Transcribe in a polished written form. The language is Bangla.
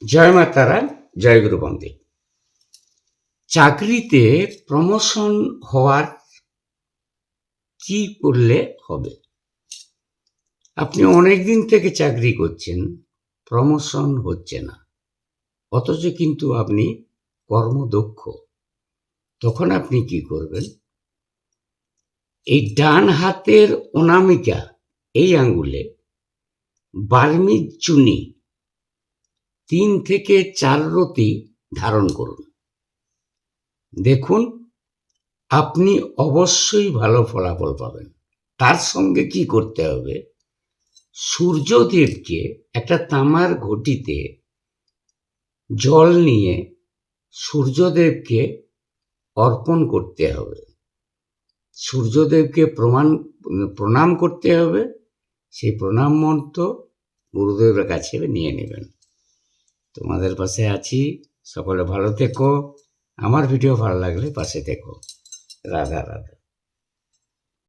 জয় মা তারা, জয় গুরু বন্দে। চাকরিতে প্রমোশন হওয়ার কি করলে হবে? আপনি অনেকদিন থেকে চাকরি করছেন, প্রমোশন হচ্ছে না, অথচ কিন্তু আপনি কর্মদক্ষ। তখন আপনি কি করবেন? এই ডান হাতের অনামিকা, এই আঙ্গুলে বার্মিজ চুনি 3 থেকে 4 রতি ধারণ করুন। দেখুন, আপনি অবশ্যই ভালো ফলাফল পাবেন। তার সঙ্গে কি করতে হবে? সূর্যদেবকে একটা তামার ঘটিতে জল নিয়ে সূর্যদেবকে অর্পণ করতে হবে। সূর্যদেবকে প্রণাম করতে হবে। সেই প্রণাম মন্ত্র গুরুদেবের কাছে নিয়ে নেবেন। তোমাদের পাশে আছি, সকলে ভালো থেকো। আমার ভিডিও ভালো লাগলে পাশে থেকো। রাধা রাধা।